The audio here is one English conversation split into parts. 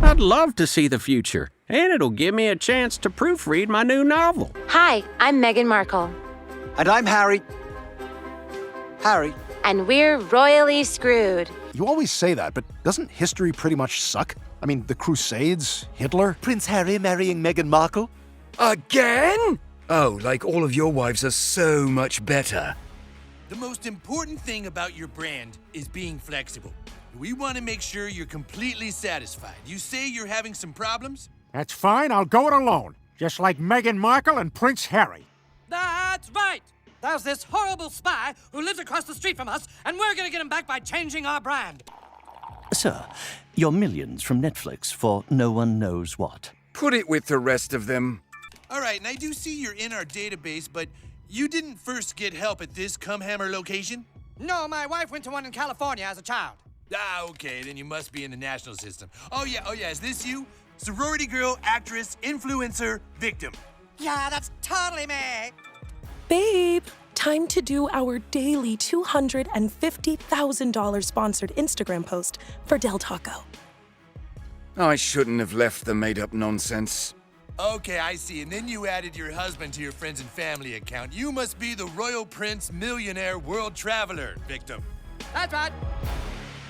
I'd love to see the future, and it'll give me a chance to proofread my new novel. Hi, I'm Meghan Markle. And I'm Harry. Harry. And we're royally screwed. You always say that, but doesn't history pretty much suck? I mean, the Crusades, Hitler. Prince Harry marrying Meghan Markle? Again? Oh, like all of your wives are so much better. The most important thing about your brand is being flexible. We want to make sure you're completely satisfied. You say you're having some problems? That's fine, I'll go it alone. Just like Meghan Markle and Prince Harry. That's right! There's this horrible spy who lives across the street from us, and we're gonna get him back by changing our brand. Sir, your millions from Netflix for no one knows what. Put it with the rest of them. All right, and I do see you're in our database, but you didn't first get help at this Cumhammer location? No, my wife went to one in California as a child. Ah, okay, then you must be in the national system. Oh yeah, is this you? Sorority girl, actress, influencer, victim. Yeah, that's totally me. Babe, time to do our daily $250,000 sponsored Instagram post for Del Taco. I shouldn't have left the made-up nonsense. Okay, I see. And then you added your husband to your friends and family account. You must be the Royal Prince Millionaire World Traveler victim. That's right.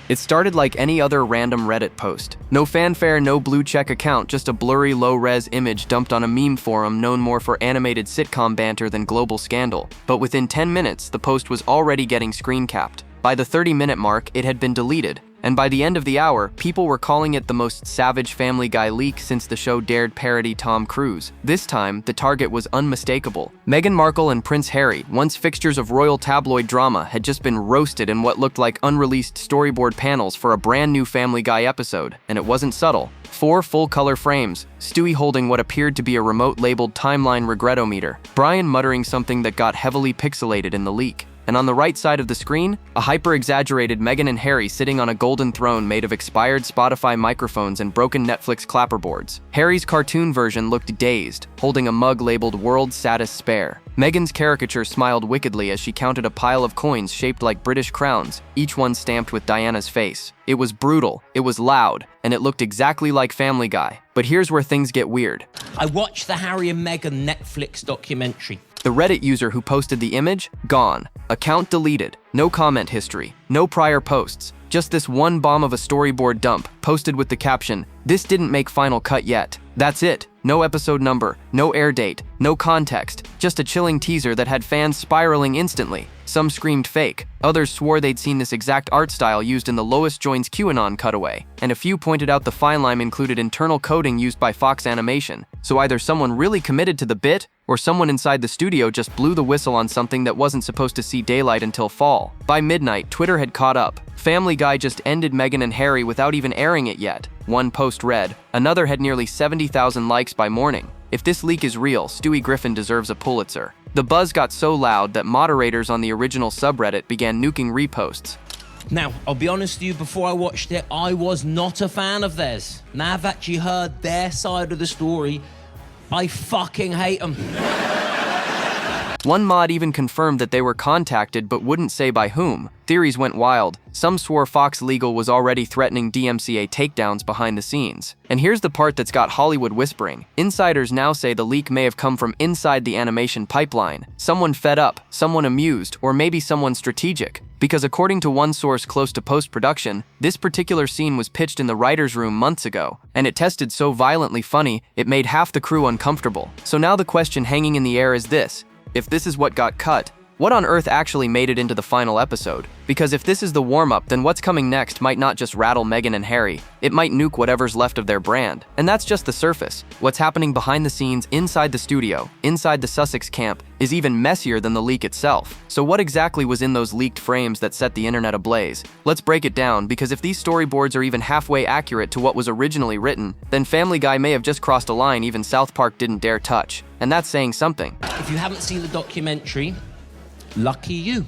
It started like any other random Reddit post. No fanfare, no blue check account, just a blurry, low-res image dumped on a meme forum known more for animated sitcom banter than global scandal. But within 10 minutes, the post was already getting screen capped. By the 30-minute mark, it had been deleted. And by the end of the hour, people were calling it the most savage Family Guy leak since the show dared parody Tom Cruise. This time, the target was unmistakable. Meghan Markle and Prince Harry, once fixtures of royal tabloid drama, had just been roasted in what looked like unreleased storyboard panels for a brand new Family Guy episode, and it wasn't subtle. 4 full-color frames, Stewie holding what appeared to be a remote labeled timeline regretometer, Brian muttering something that got heavily pixelated in the leak. And on the right side of the screen, a hyper-exaggerated Meghan and Harry sitting on a golden throne made of expired Spotify microphones and broken Netflix clapperboards. Harry's cartoon version looked dazed, holding a mug labeled World's Saddest Spare. Meghan's caricature smiled wickedly as she counted a pile of coins shaped like British crowns, each one stamped with Diana's face. It was brutal, it was loud, and it looked exactly like Family Guy. But here's where things get weird. I watched the Harry and Meghan Netflix documentary. The Reddit user who posted the image, gone. Account deleted. No comment history. No prior posts. Just this one bomb of a storyboard dump, posted with the caption, "This didn't make final cut yet." That's it. No episode number, no air date, no context, just a chilling teaser that had fans spiraling instantly. Some screamed fake, others swore they'd seen this exact art style used in the Lois Joins QAnon cutaway, and a few pointed out the fine line included internal coding used by Fox Animation. So either someone really committed to the bit, or someone inside the studio just blew the whistle on something that wasn't supposed to see daylight until fall. By midnight, Twitter had caught up. Family Guy just ended Meghan and Harry without even airing it yet. One post read, another had nearly 70,000 likes by morning. If this leak is real, Stewie Griffin deserves a Pulitzer. The buzz got so loud that moderators on the original subreddit began nuking reposts. Now, I'll be honest with you, before I watched it, I was not a fan of theirs. Now I've actually heard their side of the story, I fucking hate them. One mod even confirmed that they were contacted but wouldn't say by whom. Theories went wild. Some swore Fox Legal was already threatening DMCA takedowns behind the scenes. And here's the part that's got Hollywood whispering. Insiders now say the leak may have come from inside the animation pipeline. Someone fed up, someone amused, or maybe someone strategic. Because according to one source close to post-production, this particular scene was pitched in the writer's room months ago, and it tested so violently funny, it made half the crew uncomfortable. So now the question hanging in the air is this: if this is what got cut, what on earth actually made it into the final episode? Because if this is the warm-up, then what's coming next might not just rattle Meghan and Harry, it might nuke whatever's left of their brand. And that's just the surface. What's happening behind the scenes, inside the studio, inside the Sussex camp, is even messier than the leak itself. So what exactly was in those leaked frames that set the internet ablaze? Let's break it down, because if these storyboards are even halfway accurate to what was originally written, then Family Guy may have just crossed a line even South Park didn't dare touch. And that's saying something. If you haven't seen the documentary, lucky you.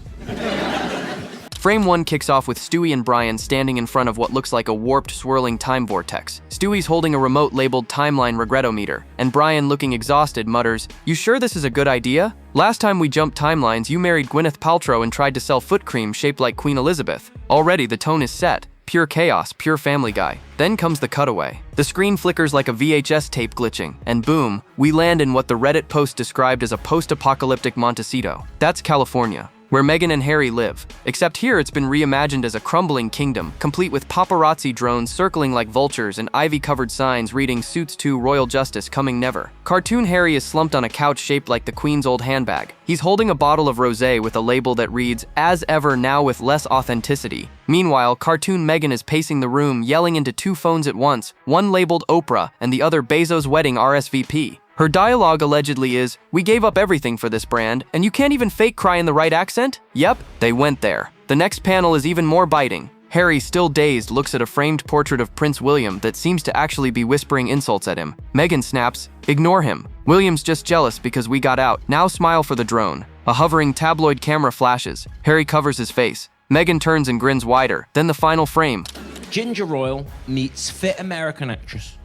Frame 1 kicks off with Stewie and Brian standing in front of what looks like a warped, swirling time vortex. Stewie's holding a remote labeled timeline regretometer, and Brian, looking exhausted, mutters, "You sure this is a good idea? Last time we jumped timelines, you married Gwyneth Paltrow and tried to sell foot cream shaped like Queen Elizabeth. Already the tone is set. pure chaos, pure Family Guy. Then comes the cutaway. The screen flickers like a VHS tape glitching, and boom, we land in what the Reddit post described as a post-apocalyptic Montecito. That's California, where Meghan and Harry live. Except here it's been reimagined as a crumbling kingdom, complete with paparazzi drones circling like vultures and ivy-covered signs reading "Suits 2 Royal Justice Coming Never." Cartoon Harry is slumped on a couch shaped like the Queen's old handbag. He's holding a bottle of rosé with a label that reads, "As ever, now with less authenticity." Meanwhile, cartoon Meghan is pacing the room, yelling into two phones at once, one labeled Oprah and the other Bezos' wedding RSVP. Her dialogue allegedly is, "We gave up everything for this brand, and you can't even fake cry in the right accent?" Yep, they went there. The next panel is even more biting. Harry, still dazed, looks at a framed portrait of Prince William that seems to actually be whispering insults at him. Meghan snaps, "Ignore him. William's just jealous because we got out. Now smile for the drone." A hovering tabloid camera flashes. Harry covers his face. Meghan turns and grins wider. Then the final frame. Ginger Royal meets fit American actress.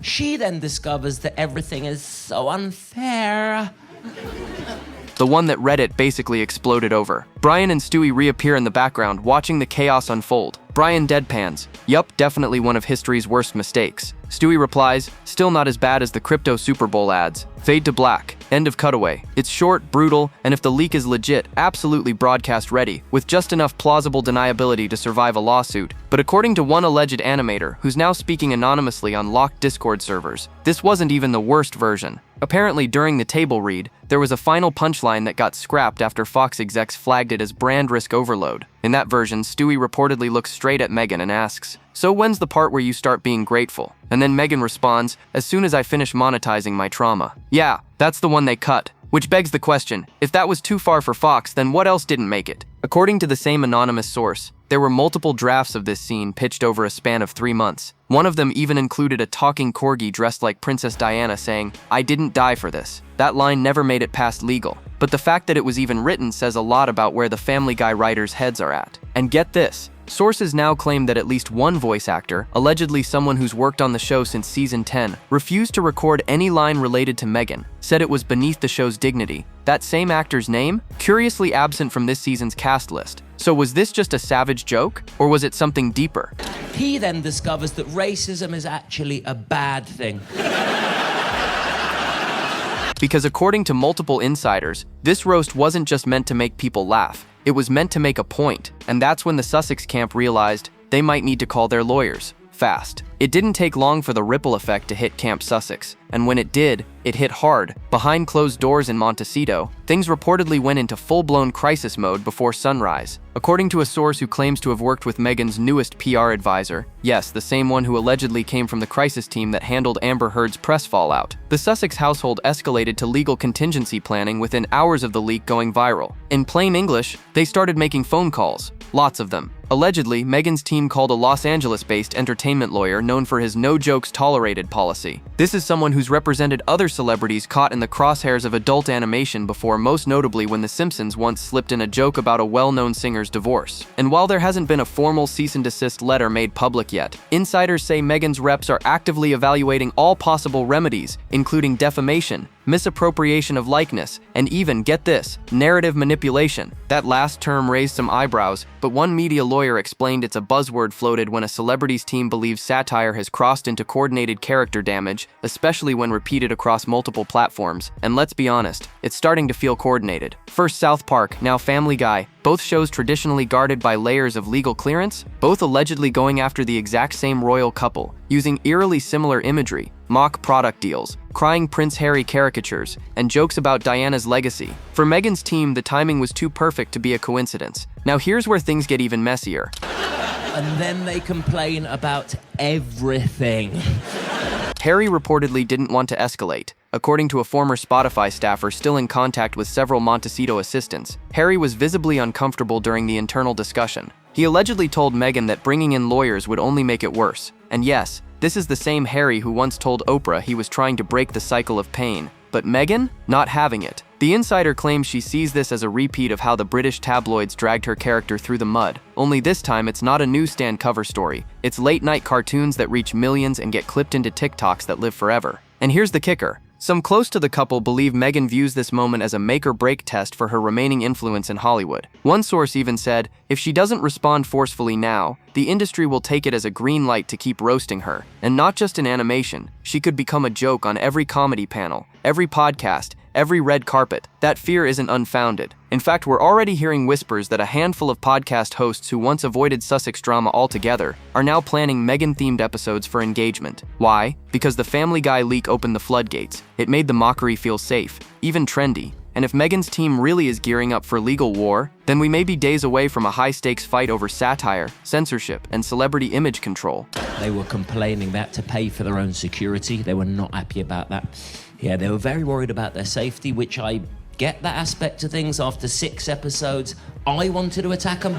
She then discovers that everything is so unfair. The one that Reddit basically exploded over. Brian and Stewie reappear in the background, watching the chaos unfold. Brian deadpans, "Yup, definitely one of history's worst mistakes." Stewie replies, "Still not as bad as the crypto Super Bowl ads." Fade to black. End of cutaway. It's short, brutal, and if the leak is legit, absolutely broadcast ready, with just enough plausible deniability to survive a lawsuit. But according to one alleged animator, who's now speaking anonymously on locked Discord servers, this wasn't even the worst version. Apparently, during the table read, there was a final punchline that got scrapped after Fox execs flagged it as brand risk overload. In that version, Stewie reportedly looks straight at Meghan and asks, "So when's the part where you start being grateful?" And then Meghan responds, "As soon as I finish monetizing my trauma." Yeah, that's the one they cut. Which begs the question, if that was too far for Fox, then what else didn't make it? According to the same anonymous source, there were multiple drafts of this scene pitched over a span of 3 months. One of them even included a talking corgi dressed like Princess Diana saying, "I didn't die for this." That line never made it past legal. But the fact that it was even written says a lot about where the Family Guy writers' heads are at. And get this, sources now claim that at least one voice actor, allegedly someone who's worked on the show since season 10, refused to record any line related to Meghan, said it was beneath the show's dignity. That same actor's name, curiously absent from this season's cast list. So was this just a savage joke, or was it something deeper? He then discovers that racism is actually a bad thing. Because according to multiple insiders, this roast wasn't just meant to make people laugh. It was meant to make a point, and that's when the Sussex camp realized they might need to call their lawyers fast. It didn't take long for the ripple effect to hit Camp Sussex, and when it did, it hit hard. Behind closed doors in Montecito, things reportedly went into full-blown crisis mode before sunrise. According to a source who claims to have worked with Meghan's newest PR advisor, yes, the same one who allegedly came from the crisis team that handled Amber Heard's press fallout, the Sussex household escalated to legal contingency planning within hours of the leak going viral. In plain English, they started making phone calls. Lots of them. Allegedly, Meghan's team called a Los Angeles-based entertainment lawyer known for his no jokes tolerated policy. This is someone who's represented other celebrities caught in the crosshairs of adult animation before, most notably when The Simpsons once slipped in a joke about a well-known singer's divorce. And while there hasn't been a formal cease and desist letter made public yet, insiders say Meghan's reps are actively evaluating all possible remedies, including defamation, misappropriation of likeness, and even, get this, narrative manipulation. That last term raised some eyebrows, but one media lawyer explained it's a buzzword floated when a celebrity's team believes satire has crossed into coordinated character damage, especially when repeated across multiple platforms. And let's be honest, it's starting to feel coordinated. First South Park, now Family Guy, both shows traditionally guarded by layers of legal clearance, both allegedly going after the exact same royal couple, using eerily similar imagery, mock product deals, crying Prince Harry caricatures, and jokes about Diana's legacy. For Meghan's team, the timing was too perfect to be a coincidence. Now here's where things get even messier. And then they complain about everything. Harry reportedly didn't want to escalate. According to a former Spotify staffer still in contact with several Montecito assistants, Harry was visibly uncomfortable during the internal discussion. He allegedly told Meghan that bringing in lawyers would only make it worse. And yes, this is the same Harry who once told Oprah he was trying to break the cycle of pain. But Meghan? Not having it. The insider claims she sees this as a repeat of how the British tabloids dragged her character through the mud. Only this time it's not a newsstand cover story. It's late-night cartoons that reach millions and get clipped into TikToks that live forever. And here's the kicker. Some close to the couple believe Meghan views this moment as a make-or-break test for her remaining influence in Hollywood. One source even said, if she doesn't respond forcefully now, the industry will take it as a green light to keep roasting her. And not just in animation, she could become a joke on every comedy panel, every podcast, every red carpet. That fear isn't unfounded. In fact, we're already hearing whispers that a handful of podcast hosts who once avoided Sussex drama altogether are now planning Meghan-themed episodes for engagement. Why? Because the Family Guy leak opened the floodgates. It made the mockery feel safe, even trendy. And if Meghan's team really is gearing up for legal war, then we may be days away from a high-stakes fight over satire, censorship, and celebrity image control. They were complaining that to pay for their own security. They were not happy about that. Yeah, they were very worried about their safety, which I get that aspect of things. After 6 episodes, I wanted to attack them.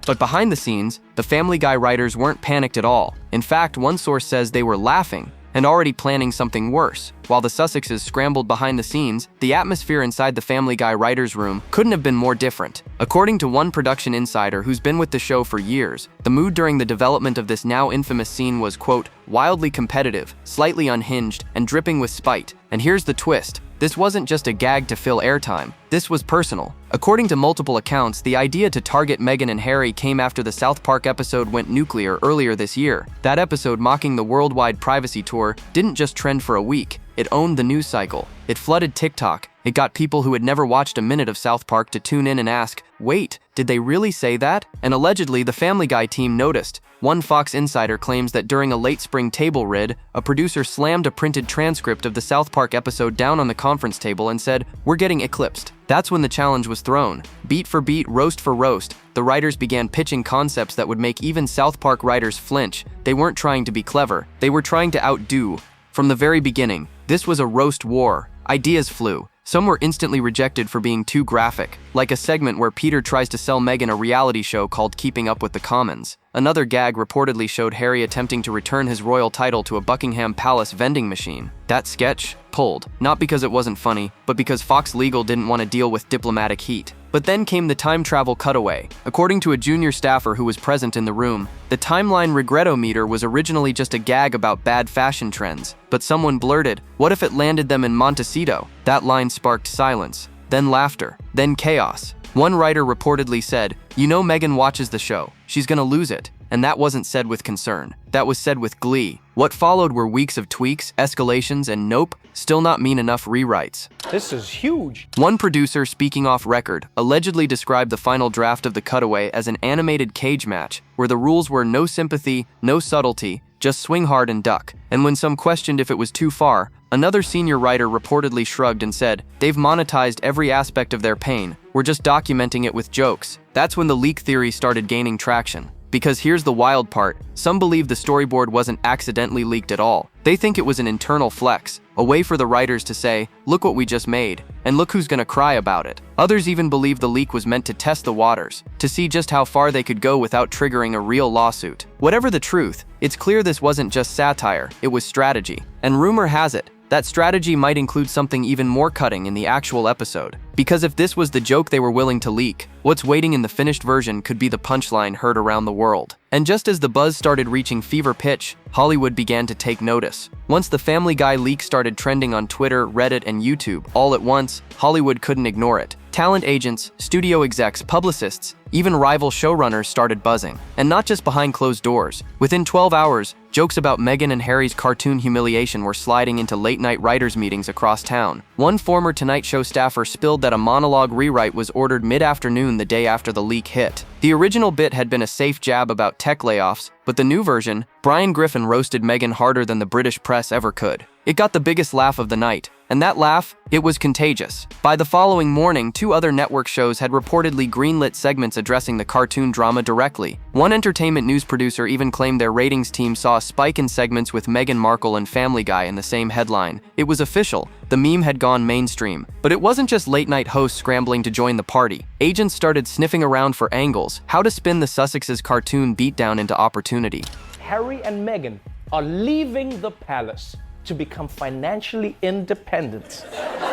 But behind the scenes, the Family Guy writers weren't panicked at all. In fact, one source says they were laughing and already planning something worse. While the Sussexes scrambled behind the scenes, the atmosphere inside the Family Guy writers' room couldn't have been more different. According to one production insider who's been with the show for years, the mood during the development of this now infamous scene was, quote, wildly competitive, slightly unhinged, and dripping with spite. And here's the twist. This wasn't just a gag to fill airtime. This was personal. According to multiple accounts, the idea to target Meghan and Harry came after the South Park episode went nuclear earlier this year. That episode, mocking the worldwide privacy tour, didn't just trend for a week. It owned the news cycle. It flooded TikTok. It got people who had never watched a minute of South Park to tune in and ask, wait, did they really say that? And allegedly, the Family Guy team noticed. One Fox insider claims that during a late spring table read, a producer slammed a printed transcript of the South Park episode down on the conference table and said, we're getting eclipsed. That's when the challenge was thrown. Beat for beat, roast for roast, the writers began pitching concepts that would make even South Park writers flinch. They weren't trying to be clever. They were trying to outdo. From the very beginning, this was a roast war. Ideas flew. Some were instantly rejected for being too graphic, like a segment where Peter tries to sell Meghan a reality show called Keeping Up with the Commons. Another gag reportedly showed Harry attempting to return his royal title to a Buckingham Palace vending machine. That sketch pulled, not because it wasn't funny, but because Fox Legal didn't want to deal with diplomatic heat. But then came the time travel cutaway. According to a junior staffer who was present in the room, the timeline regret-o-meter was originally just a gag about bad fashion trends. But someone blurted, what if it landed them in Montecito? That line sparked silence, then laughter, then chaos. One writer reportedly said, you know Meghan watches the show. She's gonna lose it. And that wasn't said with concern. That was said with glee. What followed were weeks of tweaks, escalations, and nope, still not mean enough rewrites. This is huge. One producer, speaking off record, allegedly described the final draft of the cutaway as an animated cage match, where the rules were no sympathy, no subtlety, just swing hard and duck. And when some questioned if it was too far, another senior writer reportedly shrugged and said, they've monetized every aspect of their pain. We're just documenting it with jokes. That's when the leak theory started gaining traction. Because here's the wild part, some believe the storyboard wasn't accidentally leaked at all. They think it was an internal flex, a way for the writers to say, look what we just made, and look who's gonna cry about it. Others even believe the leak was meant to test the waters, to see just how far they could go without triggering a real lawsuit. Whatever the truth, it's clear this wasn't just satire, it was strategy. And rumor has it, that strategy might include something even more cutting in the actual episode. Because if this was the joke they were willing to leak, what's waiting in the finished version could be the punchline heard around the world. And just as the buzz started reaching fever pitch, Hollywood began to take notice. Once the Family Guy leak started trending on Twitter, Reddit, and YouTube, all at once, Hollywood couldn't ignore it. Talent agents, studio execs, publicists, even rival showrunners started buzzing. And not just behind closed doors. Within 12 hours, jokes about Meghan and Harry's cartoon humiliation were sliding into late-night writers' meetings across town. One former Tonight Show staffer spilled that a monologue rewrite was ordered mid-afternoon the day after the leak hit. The original bit had been a safe jab about tech layoffs, but the new version, Brian Griffin roasted Meghan harder than the British press ever could. It got the biggest laugh of the night, and that laugh, it was contagious. By the following morning, 2 other network shows had reportedly greenlit segments addressing the cartoon drama directly. One entertainment news producer even claimed their ratings team saw a spike in segments with Meghan Markle and Family Guy in the same headline. It was official. The meme had gone mainstream. But it wasn't just late-night hosts scrambling to join the party. Agents started sniffing around for angles, how to spin the Sussexes' cartoon beatdown into opportunity. Harry and Meghan are leaving the palace to become financially independent.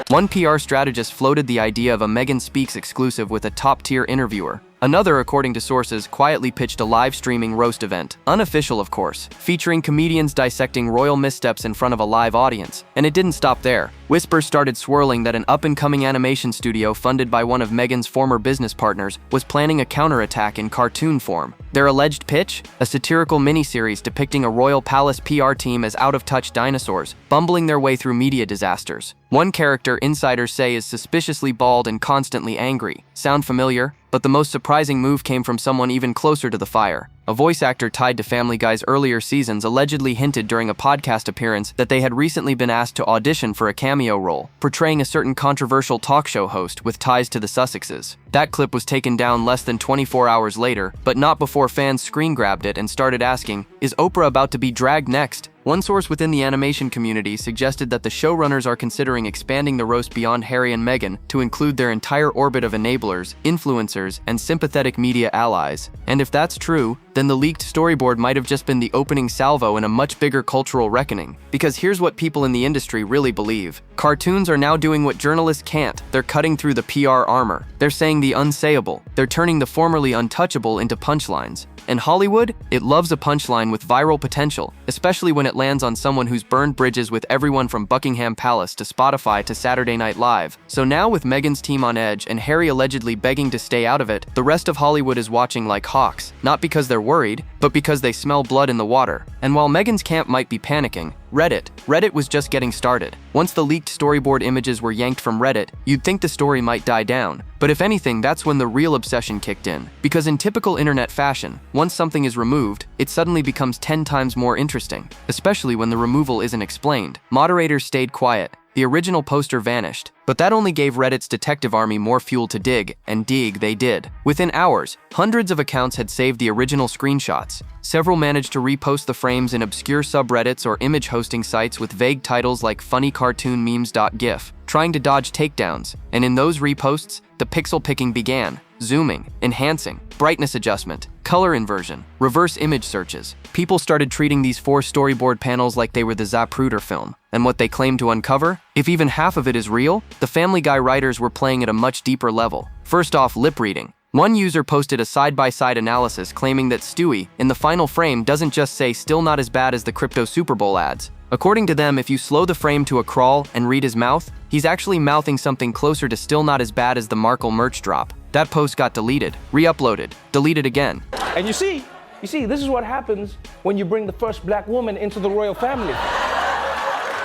One PR strategist floated the idea of a Meghan Speaks exclusive with a top-tier interviewer. Another, according to sources, quietly pitched a live streaming roast event, unofficial of course, featuring comedians dissecting royal missteps in front of a live audience. And it didn't stop there. Whispers started swirling that an up-and-coming animation studio funded by one of Meghan's former business partners was planning a counterattack in cartoon form. Their alleged pitch? A satirical miniseries depicting a royal palace PR team as out-of-touch dinosaurs, bumbling their way through media disasters. One character insiders say is suspiciously bald and constantly angry. Sound familiar? But the most surprising move came from someone even closer to the fire. A voice actor tied to Family Guy's earlier seasons allegedly hinted during a podcast appearance that they had recently been asked to audition for a cameo role, portraying a certain controversial talk show host with ties to the Sussexes. That clip was taken down less than 24 hours later, but not before fans screen-grabbed it and started asking, is Oprah about to be dragged next? One source within the animation community suggested that the showrunners are considering expanding the roast beyond Harry and Meghan to include their entire orbit of enablers, influencers, and sympathetic media allies. And if that's true, then the leaked storyboard might have just been the opening salvo in a much bigger cultural reckoning. Because here's what people in the industry really believe. Cartoons are now doing what journalists can't. They're cutting through the PR armor. They're saying the unsayable. They're turning the formerly untouchable into punchlines. And Hollywood? It loves a punchline with viral potential, especially when it lands on someone who's burned bridges with everyone from Buckingham Palace to Spotify to Saturday Night Live. So now with Meghan's team on edge and Harry allegedly begging to stay out of it, the rest of Hollywood is watching like hawks, not because they're worried, but because they smell blood in the water. And while Meghan's camp might be panicking, Reddit was just getting started. Once the leaked storyboard images were yanked from Reddit, you'd think the story might die down. But if anything, that's when the real obsession kicked in. Because in typical internet fashion, once something is removed, it suddenly becomes 10 times more interesting, especially when the removal isn't explained. Moderators stayed quiet. The original poster vanished, but that only gave Reddit's detective army more fuel to dig, and dig they did. Within hours, hundreds of accounts had saved the original screenshots. Several managed to repost the frames in obscure subreddits or image hosting sites with vague titles like funnycartoonmemes.gif, trying to dodge takedowns. And in those reposts, the pixel picking began. Zooming, enhancing, brightness adjustment, color inversion, reverse image searches. People started treating these 4 storyboard panels like they were the Zapruder film. And what they claimed to uncover? If even half of it is real, the Family Guy writers were playing at a much deeper level. First off, lip reading. One user posted a side-by-side analysis claiming that Stewie, in the final frame, doesn't just say still not as bad as the crypto Super Bowl ads. According to them, if you slow the frame to a crawl and read his mouth, he's actually mouthing something closer to still not as bad as the Markle merch drop. That post got deleted, re-uploaded, deleted again. And you see, this is what happens when you bring the first black woman into the royal family.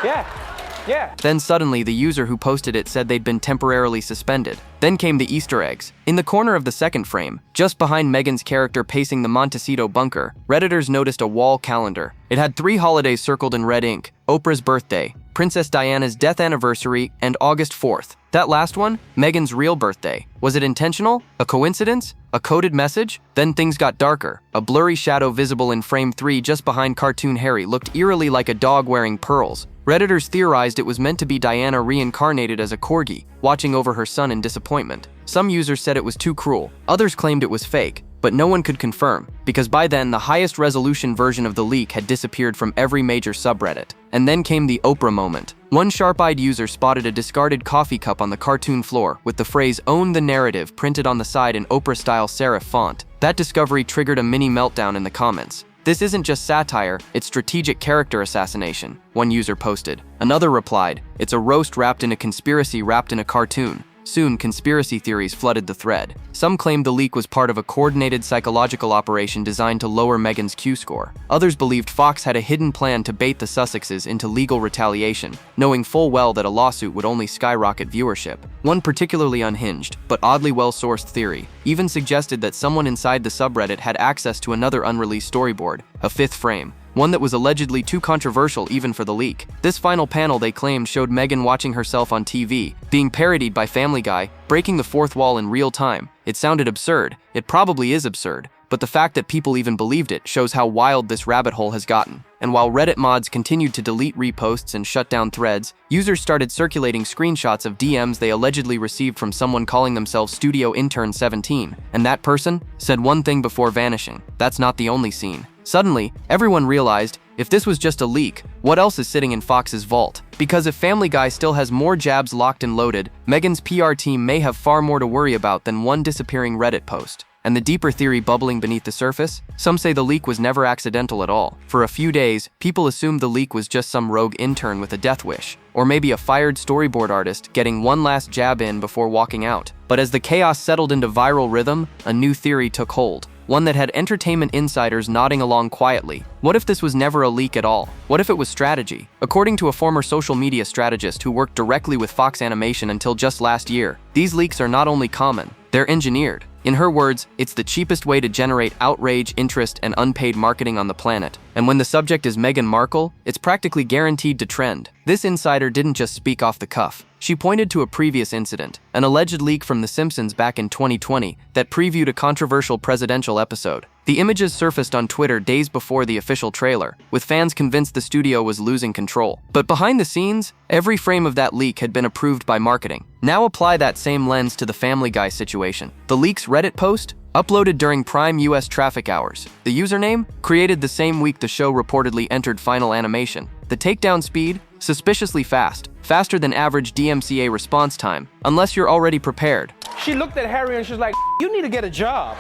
Yeah. Then suddenly, the user who posted it said they'd been temporarily suspended. Then came the Easter eggs. In the corner of the second frame, just behind Meghan's character pacing the Montecito bunker, Redditors noticed a wall calendar. It had 3 holidays circled in red ink: Oprah's birthday, Princess Diana's death anniversary, and August 4th. That last one, Meghan's real birthday. Was it intentional? A coincidence? A coded message? Then things got darker. A blurry shadow visible in frame 3 just behind cartoon Harry looked eerily like a dog wearing pearls. Redditors theorized it was meant to be Diana reincarnated as a corgi, watching over her son in disappointment. Some users said it was too cruel. Others claimed it was fake, but no one could confirm, because by then the highest resolution version of the leak had disappeared from every major subreddit. And then came the Oprah moment. One sharp-eyed user spotted a discarded coffee cup on the cartoon floor with the phrase "Own the Narrative" printed on the side in Oprah-style serif font. That discovery triggered a mini meltdown in the comments. This isn't just satire, it's strategic character assassination, one user posted. Another replied, it's a roast wrapped in a conspiracy wrapped in a cartoon. Soon, conspiracy theories flooded the thread. Some claimed the leak was part of a coordinated psychological operation designed to lower Meghan's Q score. Others believed Fox had a hidden plan to bait the Sussexes into legal retaliation, knowing full well that a lawsuit would only skyrocket viewership. One particularly unhinged, but oddly well-sourced theory even suggested that someone inside the subreddit had access to another unreleased storyboard, a 5th frame. One that was allegedly too controversial even for the leak. This final panel, they claimed, showed Meghan watching herself on TV, being parodied by Family Guy, breaking the 4th wall in real time. It sounded absurd. It probably is absurd, but the fact that people even believed it shows how wild this rabbit hole has gotten. And while Reddit mods continued to delete reposts and shut down threads, users started circulating screenshots of DMs they allegedly received from someone calling themselves Studio Intern 17, and that person said one thing before vanishing. That's not the only scene. Suddenly, everyone realized, if this was just a leak, what else is sitting in Fox's vault? Because if Family Guy still has more jabs locked and loaded, Meghan's PR team may have far more to worry about than one disappearing Reddit post. And the deeper theory bubbling beneath the surface? Some say the leak was never accidental at all. For a few days, people assumed the leak was just some rogue intern with a death wish, or maybe a fired storyboard artist getting one last jab in before walking out. But as the chaos settled into viral rhythm, a new theory took hold. One that had entertainment insiders nodding along quietly. What if this was never a leak at all? What if it was strategy? According to a former social media strategist who worked directly with Fox Animation until just last year, these leaks are not only common, they're engineered. In her words, it's the cheapest way to generate outrage, interest, and unpaid marketing on the planet. And when the subject is Meghan Markle, it's practically guaranteed to trend. This insider didn't just speak off the cuff. She pointed to a previous incident, an alleged leak from The Simpsons back in 2020 that previewed a controversial presidential episode. The images surfaced on Twitter days before the official trailer, with fans convinced the studio was losing control. But behind the scenes, every frame of that leak had been approved by marketing. Now apply that same lens to the Family Guy situation. The leak's Reddit post? Uploaded during prime US traffic hours. The username? Created the same week the show reportedly entered final animation. The takedown speed? Suspiciously fast. Faster than average DMCA response time, unless you're already prepared. She looked at Harry and she was like, "You need to get a job.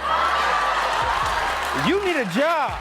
You need a job."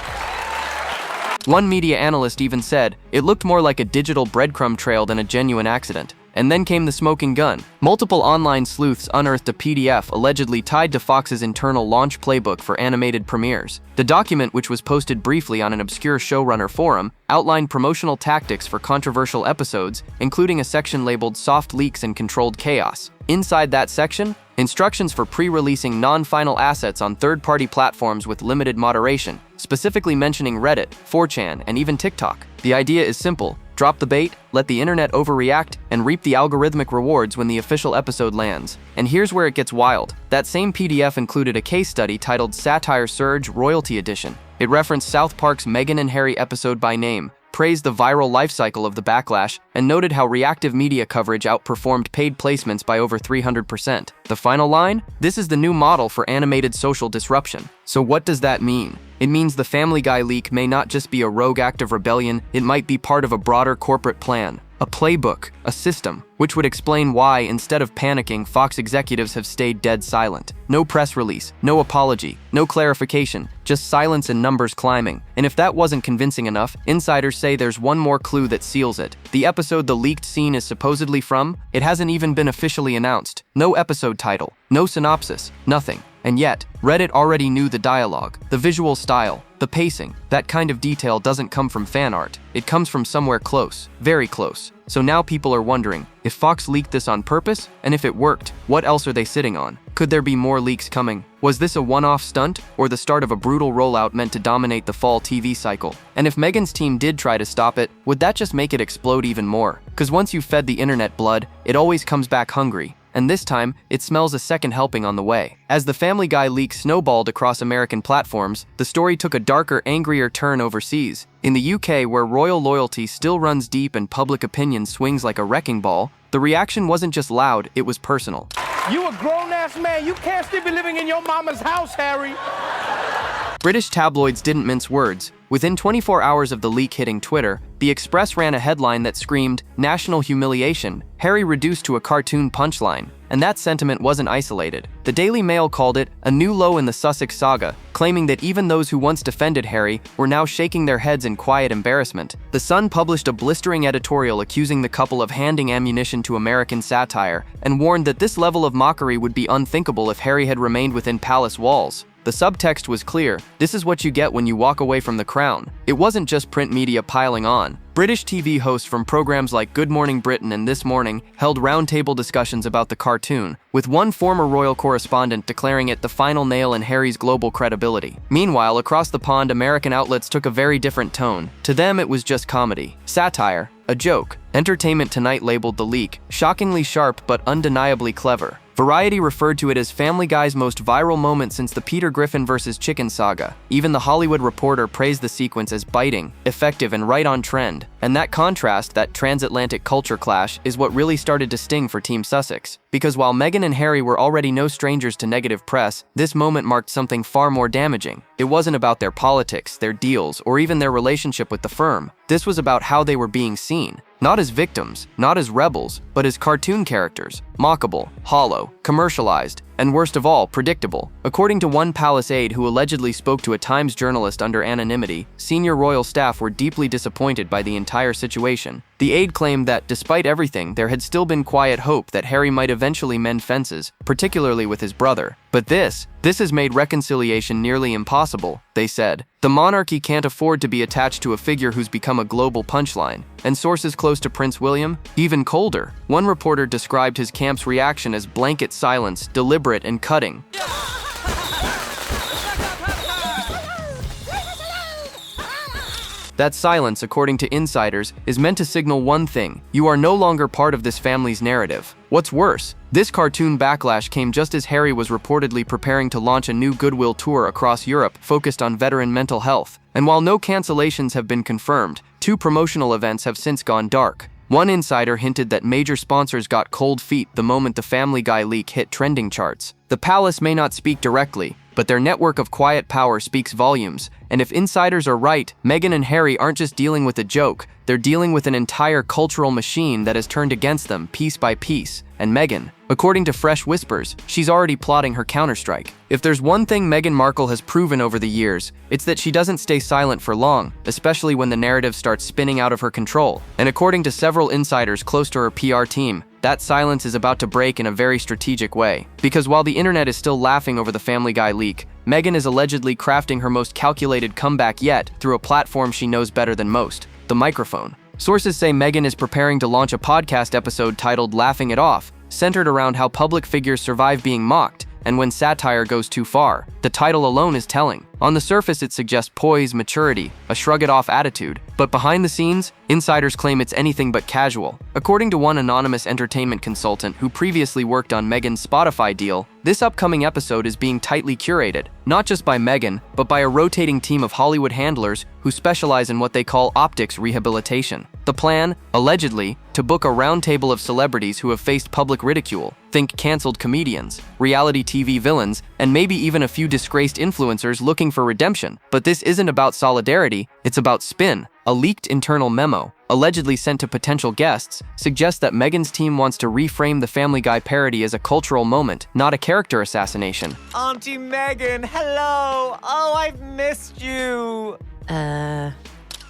One media analyst even said, it looked more like a digital breadcrumb trail than a genuine accident. And then came the smoking gun. Multiple online sleuths unearthed a PDF allegedly tied to Fox's internal launch playbook for animated premieres. The document, which was posted briefly on an obscure showrunner forum, outlined promotional tactics for controversial episodes, including a section labeled Soft Leaks and Controlled Chaos. Inside that section, instructions for pre-releasing non-final assets on third-party platforms with limited moderation, specifically mentioning Reddit, 4chan, and even TikTok. The idea is simple. Drop the bait, let the internet overreact, and reap the algorithmic rewards when the official episode lands. And here's where it gets wild. That same PDF included a case study titled Satire Surge Royalty Edition. It referenced South Park's Meghan and Harry episode by name, praised the viral life cycle of the backlash, and noted how reactive media coverage outperformed paid placements by over 300%. The final line? This is the new model for animated social disruption. So what does that mean? It means the Family Guy leak may not just be a rogue act of rebellion, it might be part of a broader corporate plan. A playbook, a system, which would explain why, instead of panicking, Fox executives have stayed dead silent. No press release, no apology, no clarification, just silence and numbers climbing. And if that wasn't convincing enough, insiders say there's one more clue that seals it. The episode the leaked scene is supposedly from, it hasn't even been officially announced. No episode title, no synopsis, nothing. And yet, Reddit already knew the dialogue, the visual style, the pacing. That kind of detail doesn't come from fan art. It comes from somewhere close, very close. So now people are wondering, if Fox leaked this on purpose, and if it worked, what else are they sitting on? Could there be more leaks coming? Was this a one-off stunt, or the start of a brutal rollout meant to dominate the fall TV cycle? And if Meghan's team did try to stop it, would that just make it explode even more? Because once you've fed the internet blood, it always comes back hungry. And this time, it smells a second helping on the way. As the Family Guy leak snowballed across American platforms, the story took a darker, angrier turn overseas. In the UK, where royal loyalty still runs deep and public opinion swings like a wrecking ball, the reaction wasn't just loud, it was personal. You a grown-ass man. You can't still be living in your mama's house, Harry. British tabloids didn't mince words. Within 24 hours of the leak hitting Twitter, The Express ran a headline that screamed, "National humiliation, Harry reduced to a cartoon punchline." And that sentiment wasn't isolated. The Daily Mail called it a new low in the Sussex saga, claiming that even those who once defended Harry were now shaking their heads in quiet embarrassment. The Sun published a blistering editorial accusing the couple of handing ammunition to American satire, and warned that this level of mockery would be unthinkable if Harry had remained within palace walls. The subtext was clear. This is what you get when you walk away from the crown. It wasn't just print media piling on. British TV hosts from programs like Good Morning Britain and This Morning held roundtable discussions about the cartoon, with one former royal correspondent declaring it the final nail in Harry's global credibility. Meanwhile, across the pond, American outlets took a very different tone. To them, it was just comedy, satire, a joke. Entertainment Tonight labeled the leak shockingly sharp but undeniably clever. Variety referred to it as Family Guy's most viral moment since the Peter Griffin vs. Chicken saga. Even The Hollywood Reporter praised the sequence as biting, effective, and right on trend. And that contrast, that transatlantic culture clash, is what really started to sting for Team Sussex. Because while Meghan and Harry were already no strangers to negative press, this moment marked something far more damaging. It wasn't about their politics, their deals, or even their relationship with the firm. This was about how they were being seen. Not as victims, not as rebels, but as cartoon characters, mockable, hollow, commercialized. and worst of all, predictable. According to one palace aide who allegedly spoke to a Times journalist under anonymity, senior royal staff were deeply disappointed by the entire situation. The aide claimed that, despite everything, there had still been quiet hope that Harry might eventually mend fences, particularly with his brother. But this has made reconciliation nearly impossible, they said. The monarchy can't afford to be attached to a figure who's become a global punchline. And sources close to Prince William? Even colder. One reporter described his camp's reaction as blanket silence, deliberate and cutting. That silence, according to insiders, is meant to signal one thing: you are no longer part of this family's narrative. What's worse, this cartoon backlash came just as Harry was reportedly preparing to launch a new goodwill tour across Europe focused on veteran mental health. And while no cancellations have been confirmed, 2 promotional events have since gone dark. One insider hinted that major sponsors got cold feet the moment the Family Guy leak hit trending charts. The palace may not speak directly, but their network of quiet power speaks volumes. And if insiders are right, Meghan and Harry aren't just dealing with a joke, they're dealing with an entire cultural machine that has turned against them piece by piece. And Meghan, according to fresh whispers, she's already plotting her counterstrike. If there's one thing Meghan Markle has proven over the years, it's that she doesn't stay silent for long, especially when the narrative starts spinning out of her control. And according to several insiders close to her PR team, that silence is about to break in a very strategic way. Because while the internet is still laughing over the Family Guy leak, Meghan is allegedly crafting her most calculated comeback yet through a platform she knows better than most: the microphone. Sources say Meghan is preparing to launch a podcast episode titled Laughing It Off, centered around how public figures survive being mocked and when satire goes too far. The title alone is telling. On the surface, it suggests poise, maturity, a shrug-it-off attitude. But behind the scenes, insiders claim it's anything but casual. According to one anonymous entertainment consultant who previously worked on Meghan's Spotify deal, this upcoming episode is being tightly curated, not just by Meghan, but by a rotating team of Hollywood handlers who specialize in what they call optics rehabilitation. The plan, allegedly, to book a roundtable of celebrities who have faced public ridicule. Think canceled comedians, reality TV villains, and maybe even a few disgraced influencers looking for redemption. But this isn't about solidarity, it's about spin. A leaked internal memo, allegedly sent to potential guests, suggests that Meghan's team wants to reframe the Family Guy parody as a cultural moment, not a character assassination. Auntie Meghan, hello! Oh, I've missed you!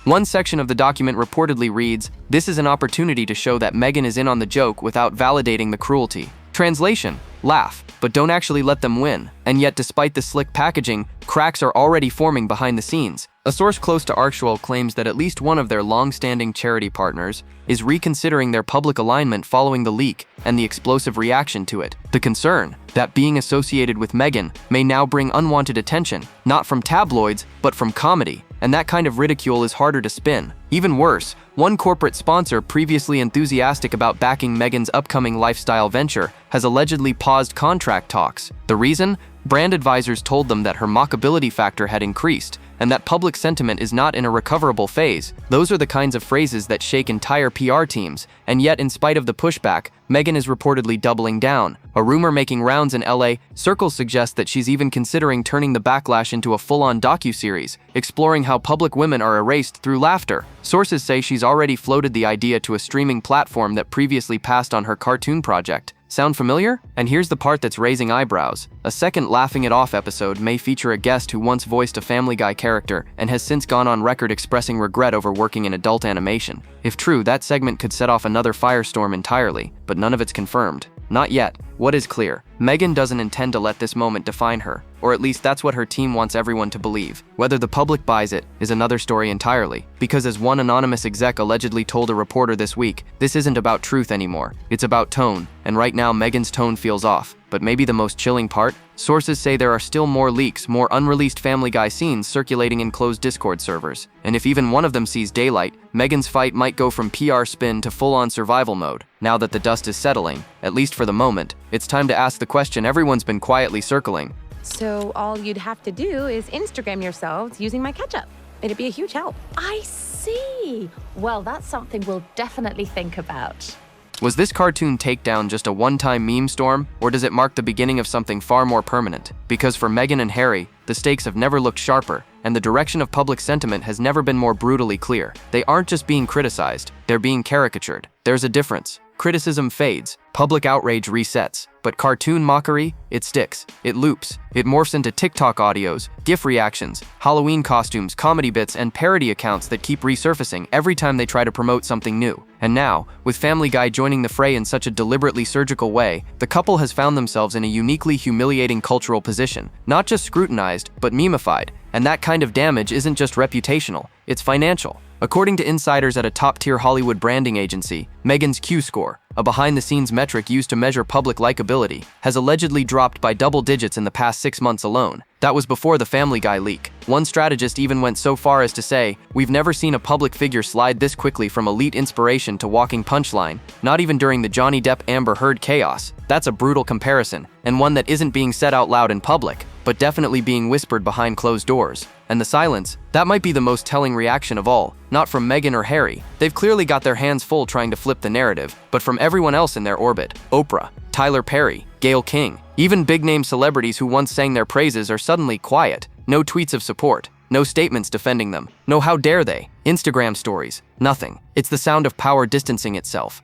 One section of the document reportedly reads, "This is an opportunity to show that Meghan is in on the joke without validating the cruelty." Translation: laugh, but don't actually let them win. And yet, despite the slick packaging, cracks are already forming behind the scenes. A source close to Archwell claims that at least one of their long-standing charity partners is reconsidering their public alignment following the leak and the explosive reaction to it. The concern that being associated with Meghan may now bring unwanted attention, not from tabloids, but from comedy. And that kind of ridicule is harder to spin. Even worse, one corporate sponsor previously enthusiastic about backing Meghan's upcoming lifestyle venture has allegedly paused contract talks. The reason? Brand advisors told them that her mockability factor had increased, and that public sentiment is not in a recoverable phase. Those are the kinds of phrases that shake entire PR teams, and yet in spite of the pushback, Meghan is reportedly doubling down. A rumor making rounds in LA, circles suggest that she's even considering turning the backlash into a full-on docuseries, exploring how public women are erased through laughter. Sources say she's already floated the idea to a streaming platform that previously passed on her cartoon project. Sound familiar? And here's the part that's raising eyebrows. A second Laughing It Off episode may feature a guest who once voiced a Family Guy character and has since gone on record expressing regret over working in adult animation. If true, that segment could set off another firestorm entirely, but none of it's confirmed. Not yet. What is clear? Meghan doesn't intend to let this moment define her, or at least that's what her team wants everyone to believe. Whether the public buys it is another story entirely, because as one anonymous exec allegedly told a reporter this week, this isn't about truth anymore, it's about tone, and right now Meghan's tone feels off. But maybe the most chilling part? Sources say there are still more leaks, more unreleased Family Guy scenes circulating in closed Discord servers. And if even one of them sees daylight, Meghan's fight might go from PR spin to full-on survival mode. Now that the dust is settling, at least for the moment, it's time to ask the question everyone's been quietly circling. So all you'd have to do is Instagram yourselves using my ketchup. It'd be a huge help. I see. Well, that's something we'll definitely think about. Was this cartoon takedown just a one-time meme storm, or does it mark the beginning of something far more permanent? Because for Meghan and Harry, the stakes have never looked sharper, and the direction of public sentiment has never been more brutally clear. They aren't just being criticized, they're being caricatured. There's a difference. Criticism fades, public outrage resets, but cartoon mockery, it sticks, it loops, it morphs into TikTok audios, GIF reactions, Halloween costumes, comedy bits, and parody accounts that keep resurfacing every time they try to promote something new. And now, with Family Guy joining the fray in such a deliberately surgical way, the couple has found themselves in a uniquely humiliating cultural position, not just scrutinized, but memeified. And that kind of damage isn't just reputational, it's financial. According to insiders at a top-tier Hollywood branding agency, Meghan's Q-score, a behind-the-scenes metric used to measure public likability, has allegedly dropped by double digits in the past 6 months alone. That was before the Family Guy leak. One strategist even went so far as to say, "We've never seen a public figure slide this quickly from elite inspiration to walking punchline, not even during the Johnny Depp-Amber Heard chaos." That's a brutal comparison, and one that isn't being said out loud in public, but definitely being whispered behind closed doors. And the silence, that might be the most telling reaction of all, not from Meghan or Harry. They've clearly got their hands full trying to flip the narrative, but from everyone else in their orbit. Oprah, Tyler Perry, Gayle King, even big-name celebrities who once sang their praises are suddenly quiet. No tweets of support, no statements defending them, no how dare they, Instagram stories, nothing. It's the sound of power distancing itself.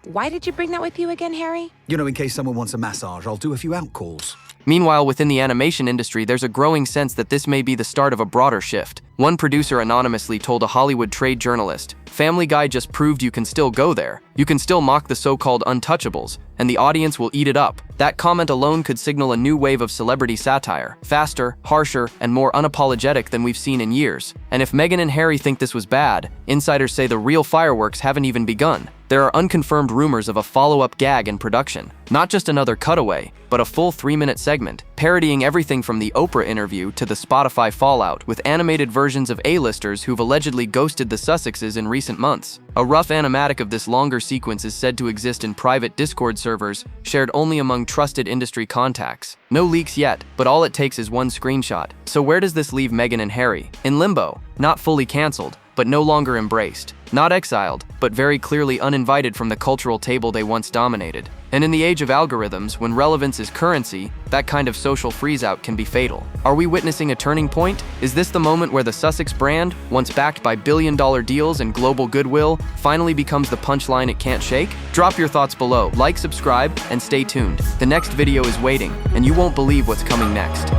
Why did you bring that with you again, Harry? You know, in case someone wants a massage, I'll do a few out calls. Meanwhile, within the animation industry, there's a growing sense that this may be the start of a broader shift. One producer anonymously told a Hollywood trade journalist, "Family Guy just proved you can still go there. You can still mock the so-called untouchables, and the audience will eat it up." That comment alone could signal a new wave of celebrity satire, faster, harsher, and more unapologetic than we've seen in years. And if Meghan and Harry think this was bad, insiders say the real fireworks haven't even begun. There are unconfirmed rumors of a follow-up gag in production. Not just another cutaway, but a full 3-minute segment, parodying everything from the Oprah interview to the Spotify fallout, with animated versions of A-listers who've allegedly ghosted the Sussexes in recent months. A rough animatic of this longer sequence is said to exist in private Discord servers, shared only among trusted industry contacts. No leaks yet, but all it takes is one screenshot. So where does this leave Meghan and Harry? In limbo, not fully cancelled, but no longer embraced. Not exiled, but very clearly uninvited from the cultural table they once dominated. And in the age of algorithms, when relevance is currency, that kind of social freeze-out can be fatal. Are we witnessing a turning point? Is this the moment where the Sussex brand, once backed by billion-dollar deals and global goodwill, finally becomes the punchline it can't shake? Drop your thoughts below, like, subscribe, and stay tuned. The next video is waiting, and you won't believe what's coming next.